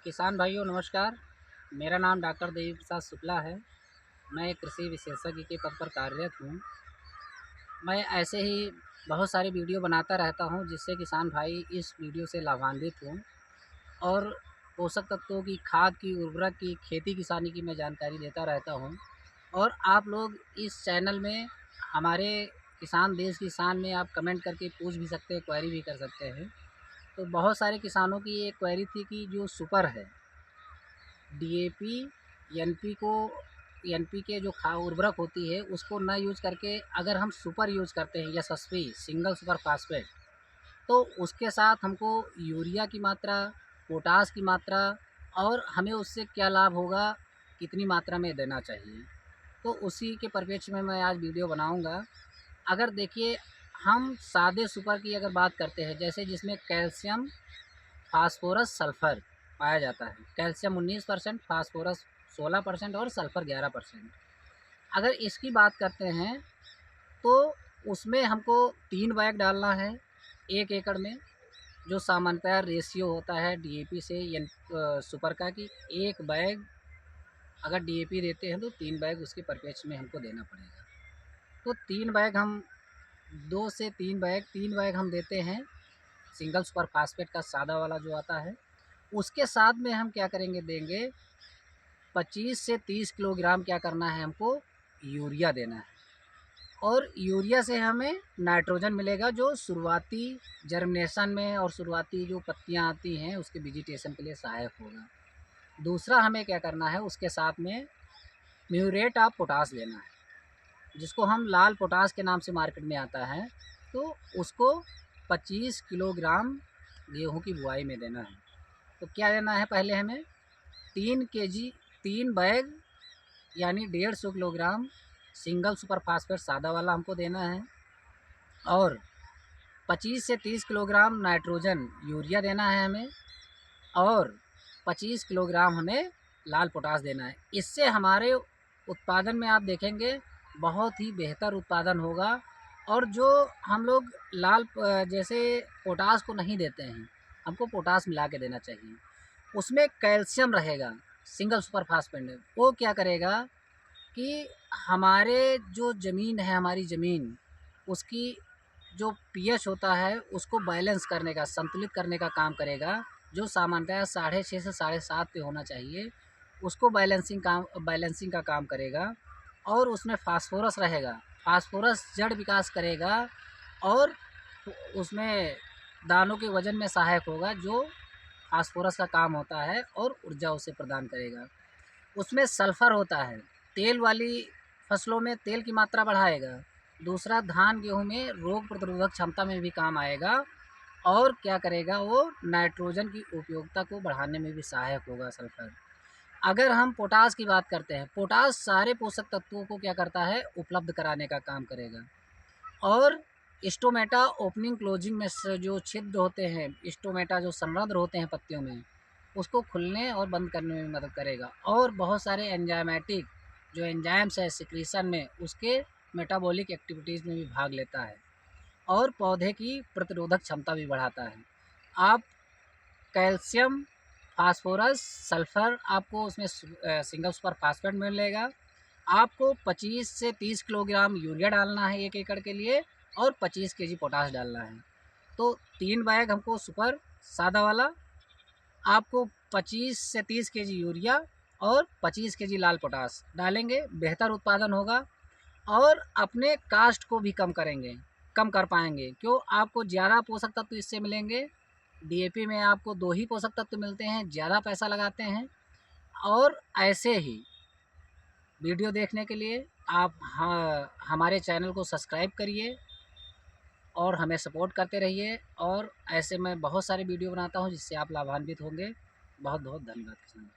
किसान भाइयों नमस्कार। मेरा नाम डॉक्टर देवी प्रसाद शुक्ला है। मैं एक कृषि विशेषज्ञ के पद पर कार्यरत हूँ। मैं ऐसे ही बहुत सारी वीडियो बनाता रहता हूँ जिससे किसान भाई इस वीडियो से लाभान्वित हों और पोषक तत्वों की, खाद की, उर्वरक की, खेती किसानी की मैं जानकारी देता रहता हूँ। और आप लोग इस चैनल में हमारे किसान देश की शान में आप कमेंट करके पूछ भी सकते हैं, क्वेरी भी कर सकते हैं। तो बहुत सारे किसानों की ये क्वेरी थी कि जो सुपर है, डीएपी, एनपी को एनपीके जो खा उर्वरक होती है उसको ना यूज़ करके अगर हम सुपर यूज़ करते हैं यशस्वी सिंगल सुपर फास्फेट, तो उसके साथ हमको यूरिया की मात्रा, पोटाश की मात्रा और हमें उससे क्या लाभ होगा, कितनी मात्रा में देना चाहिए। तो उसी के परिप्रेक्ष्य में मैं आज वीडियो बनाऊँगा। अगर देखिए, हम सादे सुपर की अगर बात करते हैं, जैसे जिसमें कैल्शियम, फास्फोरस, सल्फ़र पाया जाता है। कैल्शियम 19%, फास्फोरस 16% और सल्फ़र 11%। अगर इसकी बात करते हैं तो उसमें हमको 3 बैग डालना है 1 एकड़ में, जो सामान्यतः रेशियो होता है डीएपी से सुपर का कि 1 बैग अगर डीएपी देते हैं तो 3 बैग उसके परिप्रेक्ष्य में हमको देना पड़ेगा। तो 3 बैग हम 2 से 3 बैग हम देते हैं सिंगल सुपर फास्फेट का सादा वाला जो आता है। उसके साथ में हम क्या करेंगे, देंगे 25 से 30 किलोग्राम क्या करना है हमको, यूरिया देना है। और यूरिया से हमें नाइट्रोजन मिलेगा जो शुरुआती जर्मिनेशन में और शुरुआती जो पत्तियां आती हैं उसके वेजिटेशन के लिए सहायक होगा। दूसरा हमें क्या करना है, उसके साथ में म्यूरेट ऑफ पोटाश लेना है, जिसको हम लाल पोटाश के नाम से मार्केट में आता है। तो उसको 25 किलोग्राम गेहूं की बुआई में देना है। तो क्या देना है, पहले हमें 3 केजी 3 बैग यानी 150 किलोग्राम सिंगल सुपर फास्फेट सादा वाला हमको देना है और 25 से 30 किलोग्राम नाइट्रोजन यूरिया देना है हमें और 25 किलोग्राम हमें लाल पोटाश देना है। इससे हमारे उत्पादन में आप देखेंगे बहुत ही बेहतर उत्पादन होगा। और जो हम लोग जैसे पोटाश को नहीं देते हैं, हमको पोटाश मिला के देना चाहिए। उसमें कैल्शियम रहेगा सिंगल सुपर फास्फेट में। वो क्या करेगा कि हमारे जो ज़मीन है, हमारी ज़मीन, उसकी जो पीएच होता है उसको बैलेंस करने का, संतुलित करने का काम करेगा। जो सामान्यतः 6.5 से 7.5 पे होना चाहिए, उसको बैलेंसिंग का काम करेगा। और उसमें फास्फोरस रहेगा, फास्फोरस जड़ विकास करेगा और उसमें दानों के वजन में सहायक होगा, जो फास्फोरस का काम होता है और ऊर्जा उसे प्रदान करेगा। उसमें सल्फ़र होता है, तेल वाली फसलों में तेल की मात्रा बढ़ाएगा। दूसरा, धान गेहूँ में रोग प्रतिरोधक क्षमता में भी काम आएगा। और क्या करेगा, वो नाइट्रोजन की उपयोगिता को बढ़ाने में भी सहायक होगा सल्फ़र। अगर हम पोटाश की बात करते हैं, पोटाश सारे पोषक तत्वों को क्या करता है, उपलब्ध कराने का काम करेगा। और स्टोमेटा ओपनिंग क्लोजिंग में से जो छिद्र होते हैं, स्टोमेटा जो संरंध्र होते हैं पत्तियों में, उसको खुलने और बंद करने में मदद करेगा। और बहुत सारे एंजाइमेटिक जो एंजाइम्स है सिक्रीशन में, उसके मेटाबॉलिक एक्टिविटीज़ में भी भाग लेता है और पौधे की प्रतिरोधक क्षमता भी बढ़ाता है। आप कैल्शियम, फास्फोरस, सल्फ़र आपको उसमें सिंगल सुपर फास्फेट मिलेगा। आपको 25 से 30 किलोग्राम यूरिया डालना है 1 एकड़ के लिए और 25 केजी पोटाश डालना है। तो 3 बैग हमको सुपर सादा वाला, आपको 25 से 30 केजी यूरिया और 25 केजी लाल पोटाश डालेंगे, बेहतर उत्पादन होगा। और अपने कास्ट को भी कम कर पाएंगे। क्यों, आपको ज़्यादा पोषक तत्व इससे मिलेंगे। डीएपी में आपको 2 ही पोषक तत्व मिलते हैं, ज़्यादा पैसा लगाते हैं। और ऐसे ही वीडियो देखने के लिए आप हमारे चैनल को सब्सक्राइब करिए और हमें सपोर्ट करते रहिए। और ऐसे मैं बहुत सारे वीडियो बनाता हूँ जिससे आप लाभान्वित होंगे। बहुत बहुत धन्यवाद किसान।